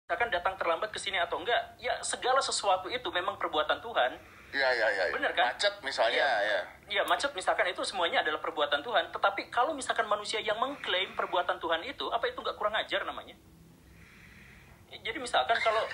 misalkan datang terlambat ke sini atau enggak, ya segala sesuatu itu memang perbuatan Tuhan. Iya. Bener kan? Macet misalnya, ya. Iya, macet misalkan itu semuanya adalah perbuatan Tuhan. Tetapi kalau misalkan manusia yang mengklaim perbuatan Tuhan itu, apa itu nggak kurang ajar namanya? Jadi misalkan kalau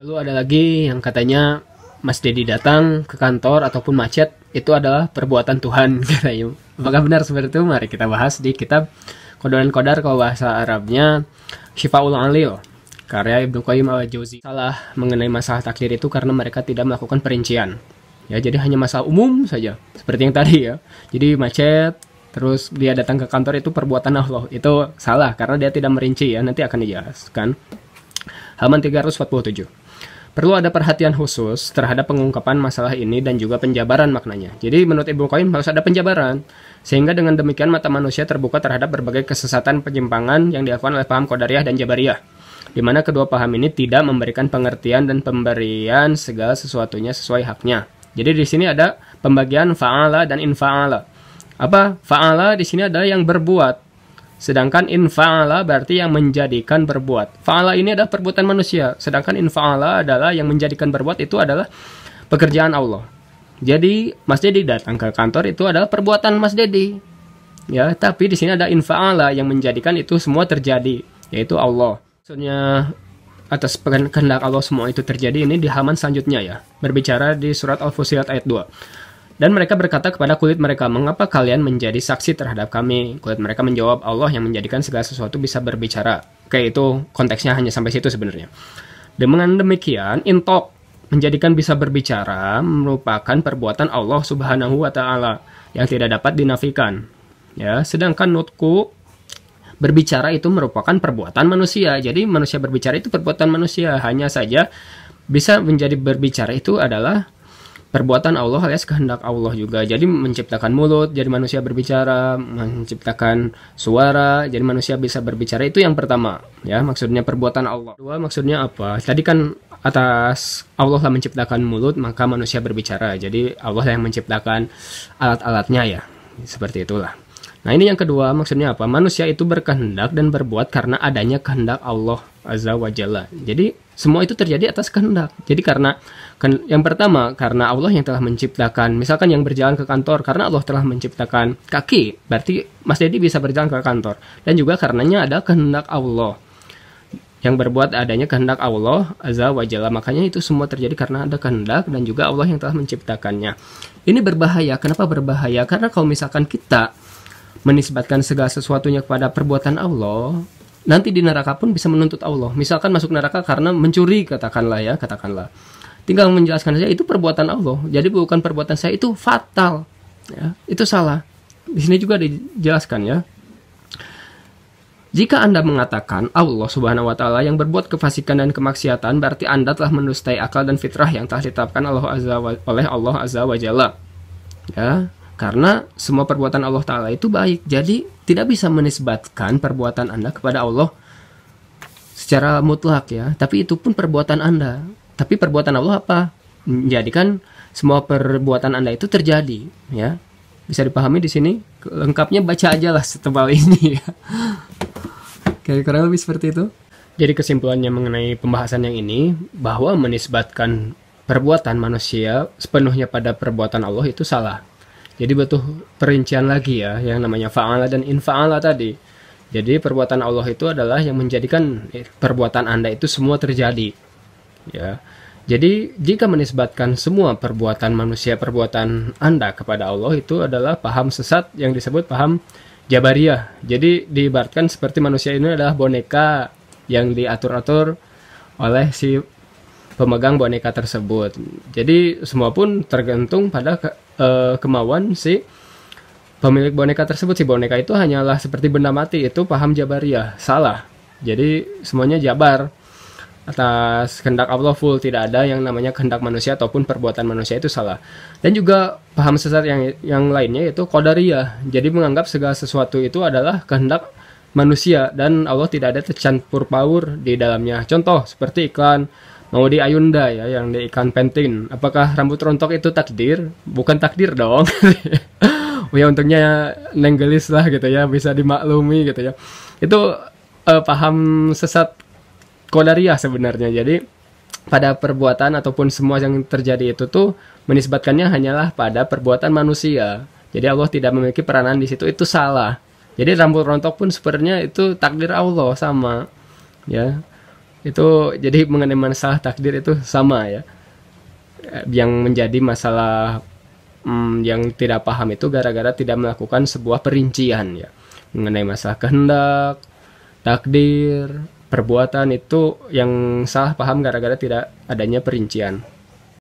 Lalu ada lagi yang katanya Mas Dedi datang ke kantor ataupun macet itu adalah perbuatan Tuhan katanya. Apakah benar seperti itu? Mari kita bahas di kitab Qadar Qadar kalau bahasa Arabnya Syifaul Alil karya Ibnu Qayyim al-Jauzi. Salah mengenai masalah takdir itu karena mereka tidak melakukan perincian. Ya, jadi hanya masalah umum saja. Seperti yang tadi ya. Jadi macet, terus dia datang ke kantor itu perbuatan Allah. Itu salah karena dia tidak merinci ya. Nanti akan dijelaskan. Halaman 347. Perlu ada perhatian khusus terhadap pengungkapan masalah ini dan juga penjabaran maknanya. Jadi menurut Ibnu Qayyim harus ada penjabaran. Sehingga dengan demikian mata manusia terbuka terhadap berbagai kesesatan penyimpangan yang dilakukan oleh paham Qadariyah dan Jabariyah. Di mana kedua paham ini tidak memberikan pengertian dan pemberian segala sesuatunya sesuai haknya. Jadi di sini ada pembagian fa'ala dan infa'ala. Apa? Fa'ala di sini adalah yang berbuat. Sedangkan infa'ala berarti yang menjadikan berbuat. Fa'ala ini adalah perbuatan manusia. Sedangkan infa'ala adalah yang menjadikan berbuat itu adalah pekerjaan Allah. Jadi Mas Dedi datang ke kantor itu adalah perbuatan Mas Dedi. Ya, tapi di sini ada infa'ala yang menjadikan itu semua terjadi, yaitu Allah. Maksudnya atas kehendak Allah semua itu terjadi ini di halaman selanjutnya ya. Berbicara di surat Al-Fussilat ayat 2. Dan mereka berkata kepada kulit mereka, mengapa kalian menjadi saksi terhadap kami? Kulit mereka menjawab, Allah yang menjadikan segala sesuatu bisa berbicara. Oke, itu konteksnya hanya sampai situ sebenarnya. Dengan demikian, intok menjadikan bisa berbicara merupakan perbuatan Allah Subhanahu wa Ta'ala yang tidak dapat dinafikan. Ya, sedangkan nutku berbicara itu merupakan perbuatan manusia. Jadi manusia berbicara itu perbuatan manusia. Hanya saja bisa menjadi berbicara itu adalah perbuatan Allah alias kehendak Allah juga. Jadi menciptakan mulut, jadi manusia berbicara, menciptakan suara, jadi manusia bisa berbicara. Itu yang pertama, ya, maksudnya perbuatan Allah. Kedua, maksudnya apa? Tadi kan atas Allah lah menciptakan mulut, maka manusia berbicara. Jadi Allah yang menciptakan alat-alatnya ya. Seperti itulah. Nah, ini yang kedua, maksudnya apa? Manusia itu berkehendak dan berbuat karena adanya kehendak Allah Azza wa Jalla. Jadi semua itu terjadi atas kehendak. Jadi karena yang pertama karena Allah yang telah menciptakan, misalkan yang berjalan ke kantor karena Allah telah menciptakan kaki, berarti Mas Dedi bisa berjalan ke kantor. Dan juga karenanya ada kehendak Allah. Yang berbuat adanya kehendak Allah Azza wa Jalla. Makanya itu semua terjadi karena ada kehendak dan juga Allah yang telah menciptakannya. Ini berbahaya. Kenapa berbahaya? Karena kalau misalkan kita menisbatkan segala sesuatunya kepada perbuatan Allah, nanti di neraka pun bisa menuntut Allah. Misalkan masuk neraka karena mencuri, katakanlah. Tinggal menjelaskan saja itu perbuatan Allah. Jadi bukan perbuatan saya, itu fatal. Ya, itu salah. Di sini juga dijelaskan ya. Jika Anda mengatakan Allah Subhanahu wa Ta'ala yang berbuat kefasikan dan kemaksiatan, berarti Anda telah mendustai akal dan fitrah yang telah ditetapkan oleh Allah Azza wa Jalla. Ya. Karena semua perbuatan Allah Ta'ala itu baik. Jadi tidak bisa menisbatkan perbuatan Anda kepada Allah secara mutlak ya. Tapi itu pun perbuatan Anda. Tapi perbuatan Allah apa? Menjadikan semua perbuatan Anda itu terjadi ya. Bisa dipahami di sini. Lengkapnya baca aja lah setebal ini ya. Kira-kira lebih seperti itu. Jadi kesimpulannya mengenai pembahasan yang ini, bahwa menisbatkan perbuatan manusia sepenuhnya pada perbuatan Allah itu salah. Jadi butuh perincian lagi ya, yang namanya fa'ala dan infa'ala tadi. Jadi perbuatan Allah itu adalah yang menjadikan perbuatan Anda itu semua terjadi. Ya. Jadi jika menisbatkan semua perbuatan manusia, perbuatan Anda kepada Allah, itu adalah paham sesat yang disebut paham Jabariyah. Jadi diibaratkan seperti manusia ini adalah boneka yang diatur-atur oleh si pemegang boneka tersebut. Jadi semua pun tergantung pada kemauan si pemilik boneka tersebut. Si boneka itu hanyalah seperti benda mati. Itu paham Jabariyah. Salah. Jadi semuanya jabar atas kehendak Allah full. Tidak ada yang namanya kehendak manusia ataupun perbuatan manusia, itu salah. Dan juga paham sesat yang lainnya yaitu Qadariyah. Jadi menganggap segala sesuatu itu adalah kehendak manusia dan Allah tidak ada tercampur baur di dalamnya. Contoh seperti iklan Maudi Ayunda ya, yang di ikan pentin. Apakah rambut rontok itu takdir? Bukan takdir dong. Oh ya, untungnya nenggelis lah gitu ya, bisa dimaklumi gitu ya. Itu paham sesat Qadariyah sebenarnya. Jadi pada perbuatan ataupun semua yang terjadi itu tuh menisbatkannya hanyalah pada perbuatan manusia. Jadi Allah tidak memiliki peranan di situ, itu salah. Jadi rambut rontok pun sebenarnya itu takdir Allah sama, ya. Itu jadi mengenai masalah takdir itu sama ya. Yang menjadi masalah yang tidak paham itu gara-gara tidak melakukan sebuah perincian ya mengenai masalah kehendak, takdir, perbuatan itu yang salah paham gara-gara tidak adanya perincian.